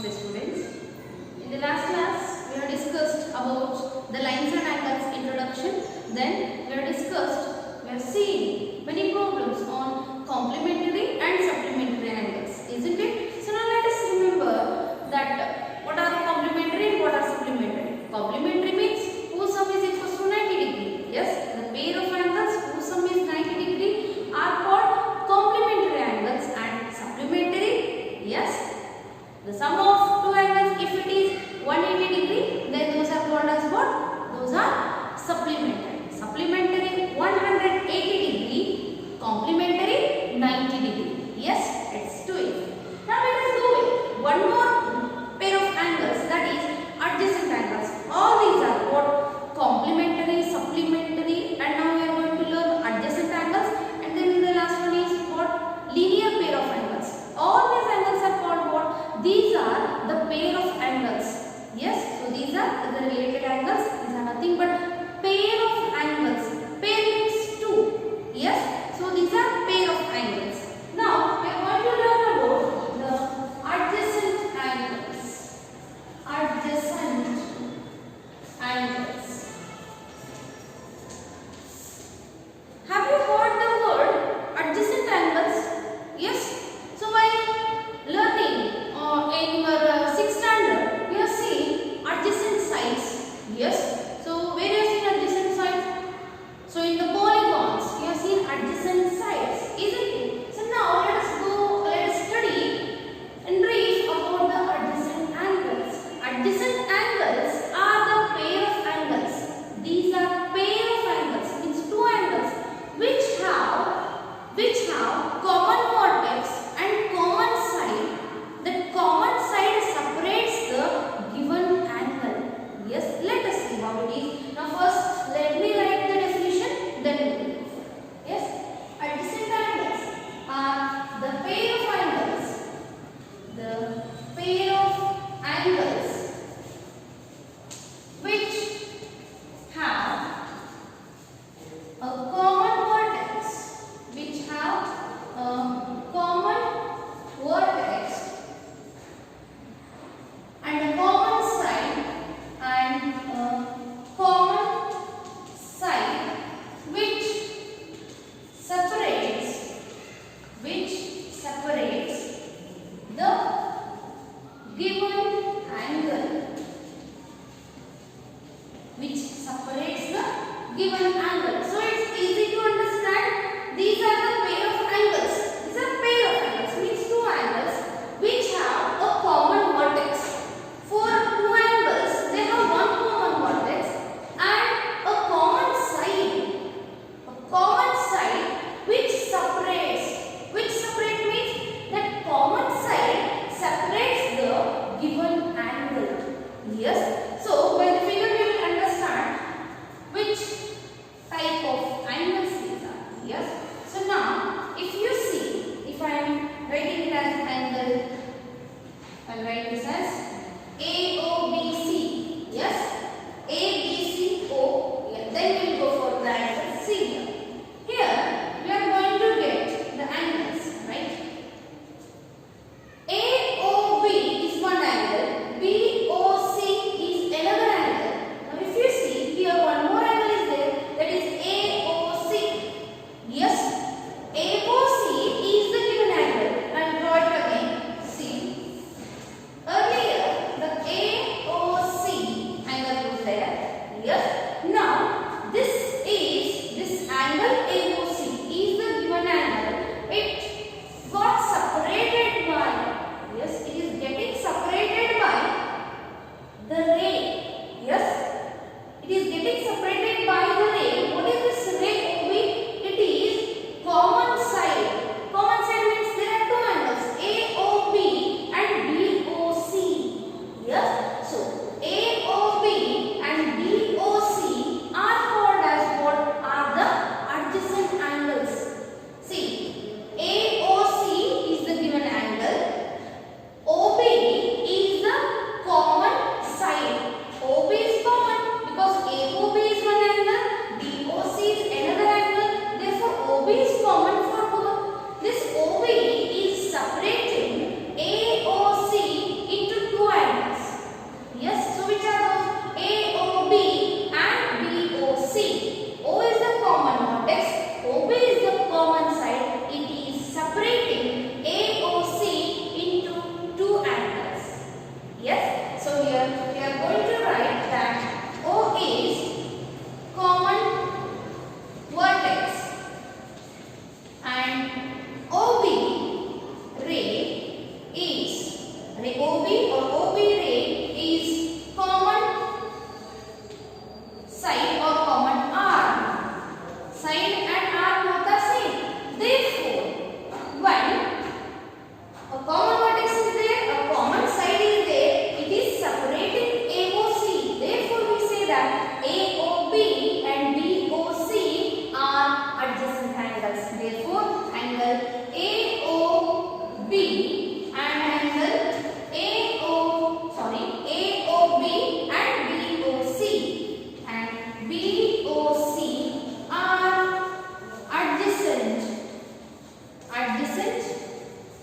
the students. In the last class, we have discussed about the lines and angles introduction. Then we have seen many problems on complementary and supplementary angles, isn't it? So now let us remember that what are complementary and what are supplementary. Complementary means whose sum is equal to 90 degree. Yes, the pair of angles whose sum is 90 degree are called complementary angles, and supplementary, yes, the sum of two angles, if it is 180 degree, then those are called as what? Those are supplementary. Supplementary 180 degree, complementary 90 degree. Yes, let's do it. Now let us go with one more pair of angles, that is adjacent angles. All these are what? Complementary, supplementary, and now we are going to learn adjacent angles, and then the last one is what? Linear pair of angles. All these angles are called what? These are the pair of angles. Yes, so these are the related angles. These are nothing but pair of angles. Pair means two. Yes, so these are pair of angles. Now we are going to learn about the adjacent angles. Adjacent angles. Have you heard the word adjacent angles? Yes. So while learning in your 6th standard, we have seen adjacent sides. Yes. So where you have seen adjacent sides? So in the polygons, you have seen adjacent sides, isn't it? So now let us study in brief about the adjacent angles. Adjacent angles are the pair of angles. These are pair of angles, means two angles which have common vertex and common side. The common side separates the given angle. Yes, let us see how it is. Now first let me write the definition, then we will go. Yes, adjacent angles are the pair of angles. The pair of angles which have a common vertex, which have a common vertex and a common side and a common side which separates the given angle, which separates the given angle. So it's easy to understand. These are the pair of angles. These are pair of angles, means two angles which have a common vertex. For two angles, they have one common vertex and a common side. A common side which separates. Which separate means that common side separates the given angle. Yes. So by the figure we will understand which type of angles these are. Yes. So now if you see, if I am writing it as angle, I will write this as AOBC. Yes. ABCO. Yeah. Then we will go for the angle C here. Here we are going to get the angles, right? AOB is one angle, BOC is another angle. Now if you see here, one more angle is there, that is AOC. Yes, AOC is the given angle. I will draw it again. See, a ray OB or OB ray is common side or common arm. Side and arm both are same. Therefore, when a common vertex is there, a common side is there, it is separating AOC. Therefore, we say that AOB and BOC are adjacent angles. Therefore, angle AOB and angle AOB and BOC and BOC are adjacent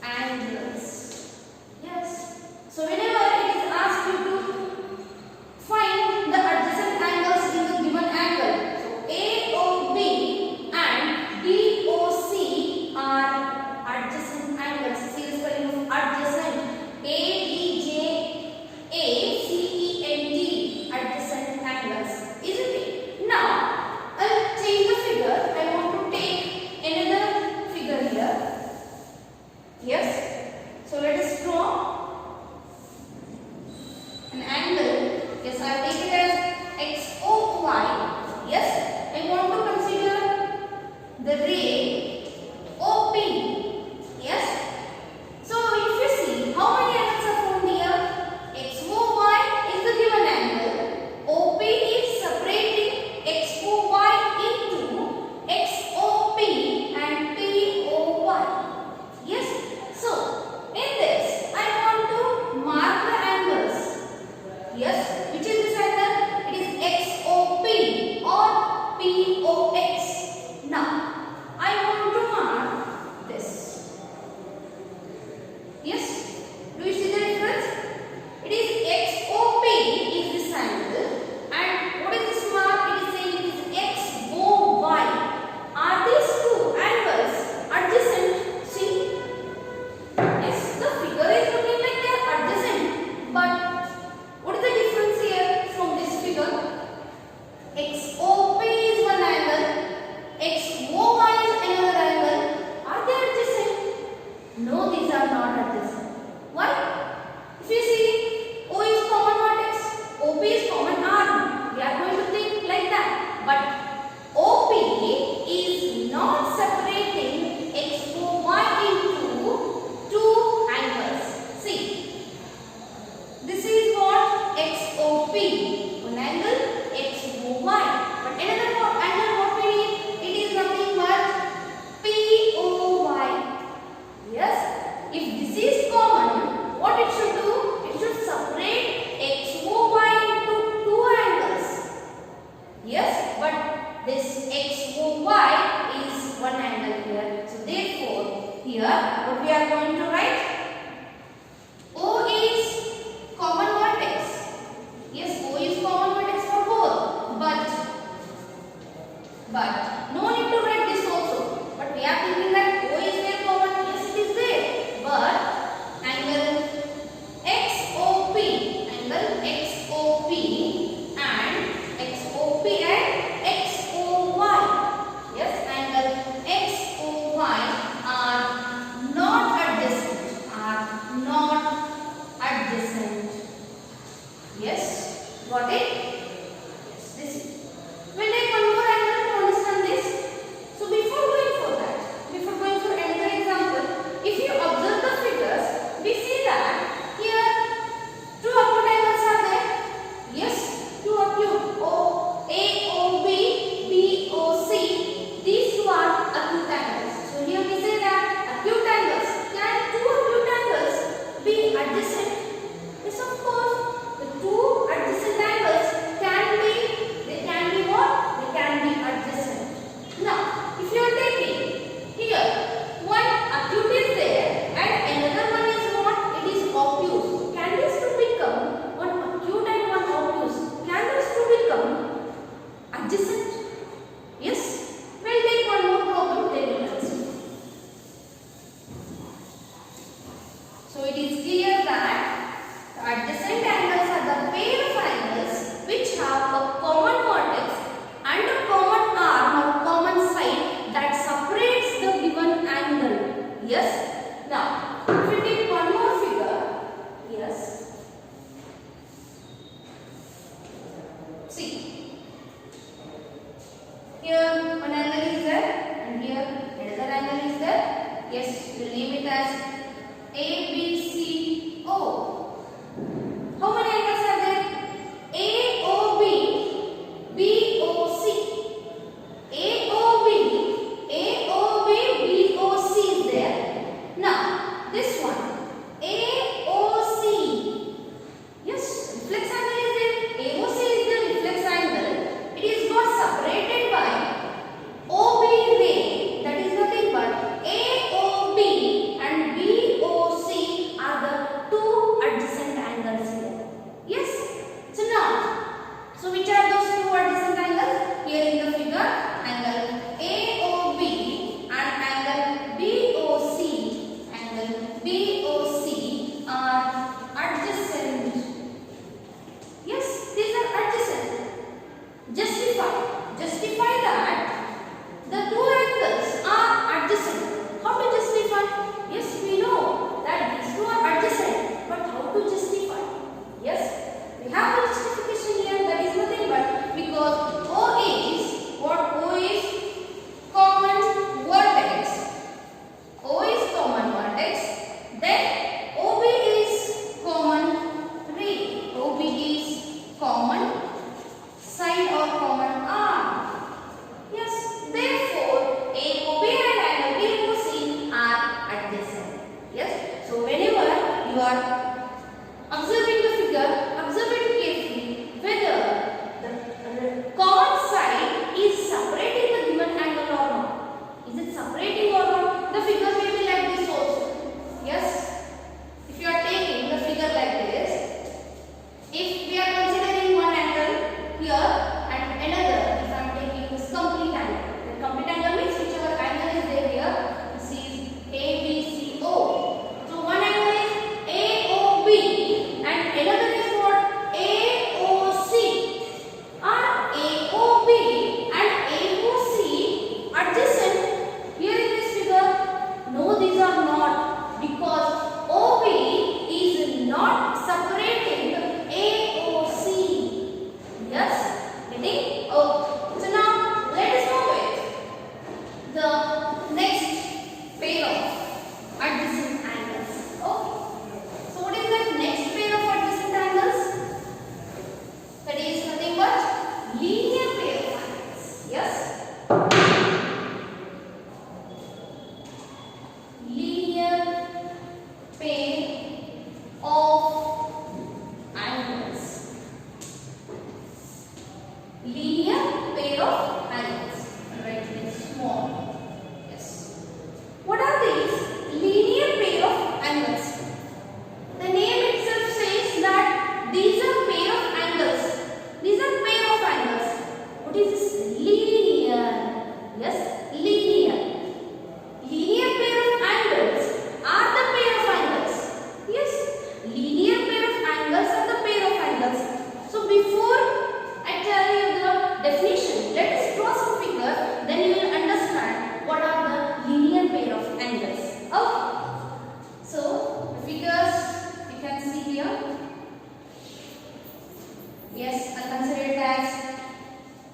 angles. Yes. So whenever it is asked you to find the adjacent angles in the given angle, so AOB and BOC are adjacent angles. See the spelling of adjacent. ADJACENT, adjacent angles, isn't it? Now I'll change the figure. I want to take another figure here. Yes. So let us draw an angle. Yes, I'll take it as XOY. Yes, I want to consider the ray OP. Yes. So if you see how many angles are formed here, XOY is the given angle. OP is separating XOY into XOP and POY. Yes. So in this, I want to mark the angles. Yes. Which is this angle? It is XOP or POX. Now I want to mark this. Yes. Do you see the difference? It is XOP is this angle, and what is this mark? It is saying it is XOY. Are these two angles adjacent? See? Yes, the figure is looking like they are adjacent, but what is the difference here from this figure? XOP is one angle, XOY is another angle. Are they adjacent? No, these are not adjacent. Why? If you see, O is common vertex, OP is common arm. We are going to think like that. But OP is not separating XOY into two angles. See, this is what XOP, one angle XOY. But another angle what we need, it is nothing but POY. Yes, if this is common, what it should do? It should separate XOY into two angles. Yes, but this XOY is one angle here. So therefore, here what we are going to write? O is common vertex. Yes, O is common vertex for both. But no need to write this also. But we are thinking that O is there common. Yes, it is there. But angle XOP and XOY. Yes, angle XOY are not adjacent. Yes, got it? Yes, this is. We'll take one more angle to understand this. So before going for another example, if you observe the figures, we see that here two acute angles are there. Yes, two acute. AOB, BOC. These two are acute angles. So here we say that acute angles. Can two acute angles be adjacent? Yes, of course. The two adjacent angles Observing the figure, observe it carefully whether the common side is separating the given angle or not. Is it separating or not? The figure may be like this also. Yes. If you are taking the figure like this, if we are considering one angle here and another, if I am taking this complete angle, the complete angle means whichever angle is there here, this is ABCO. So one angle is AOB and another is what? AOC. Are AOB and AOC adjacent here in this figure? No, these are not, because OB is not separating AOC. Yes, getting? Oh, so now let us move it. The next pair of adjacent angles. Okay. So what is that next pair of adjacent angles? That is nothing but linear pair of angles. Yes. Linear pair of angles. Linear pair of angles. Write it small. Yes. What are these linear pair of angles? The name itself says that these are pair of angles. These are pair of angles. What is this? Linear. Yes, linear. Linear pair of angles are the pair of angles. Yes, linear pair of angles are the pair of angles. So before I tell you the definition, let us draw some figure, then you will understand what are the linear pair of angles. Okay. So the figures you can see here. Yes, I consider it as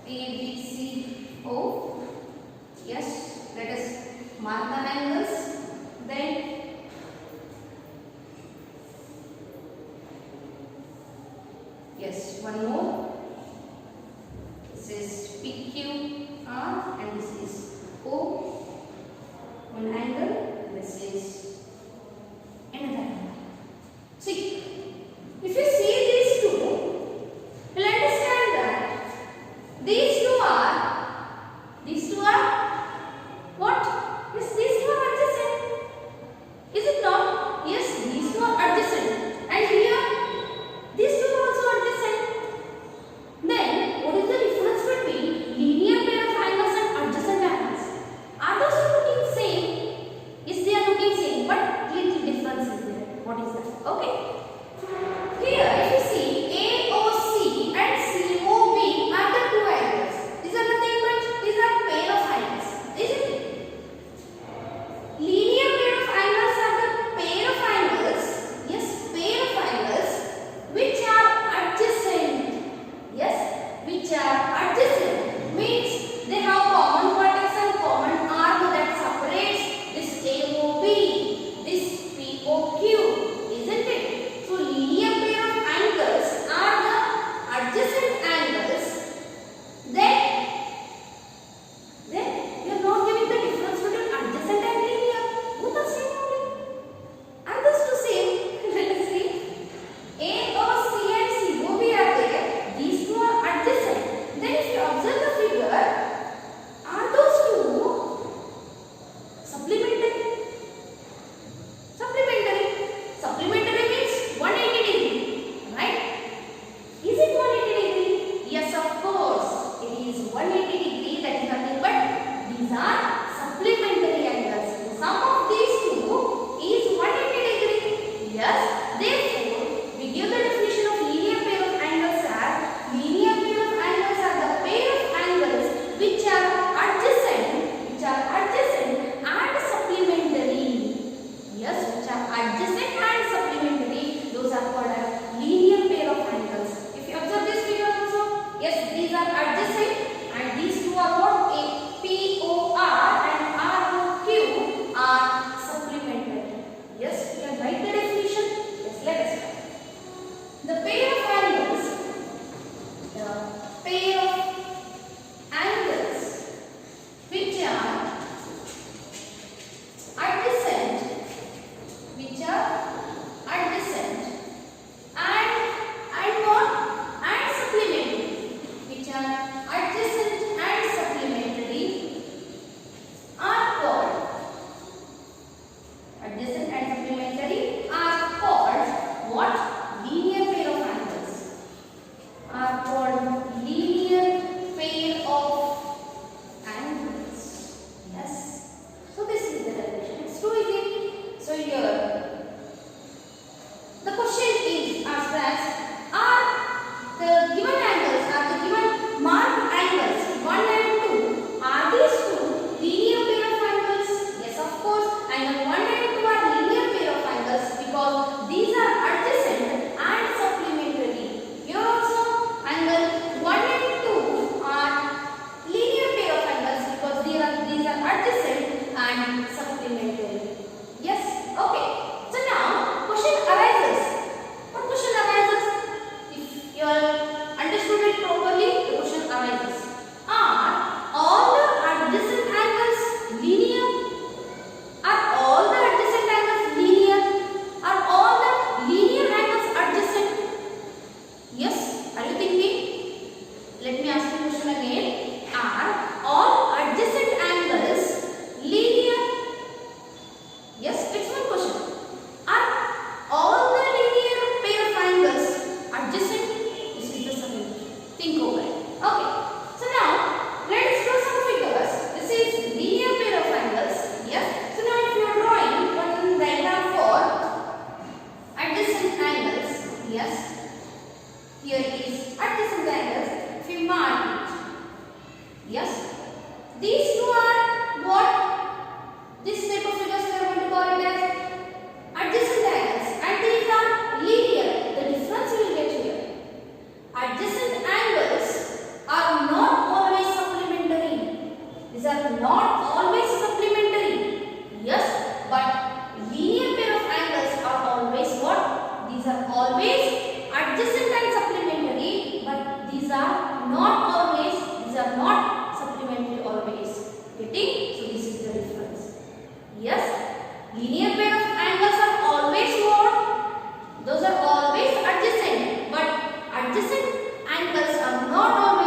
ABCO. Yes, let us mark the angles. Then yes, one more. This is PQR and this is O. One angle. This is another angle. See, if you see these two, you will understand that these two are what? Yes, these two are adjacent. Is it not? Yes, these two are adjacent. And here, these two are also adjacent. Then, what is the difference between linear pair of angles and adjacent angles? Are those two looking same? Yes, they are looking same, but little difference is there. What is that? Okay. Here, if you see AOC and COB are the two angles. These are nothing but these are pair of angles, isn't it? Linear pair of angles are the pair of angles. Yes, pair of angles which are adjacent. Yes, which are adjacent means they have common vertex and common arc that separates this AOB, this POQ, isn't it? So Yes. Here is adjacent angles. If we mark it. Yes. These two are what? This type of figures we are going to call it as adjacent angles, and these are linear. The difference will get here. Adjacent angles are not always supplementary. These are not always supplementary. Yes, but linear pair of angles are always what? These are always adjacent and supplementary, but these are not always. These are not supplementary always. Getting? So this is the difference. Yes, linear pair of angles are always what? Those are always adjacent, but adjacent angles are not always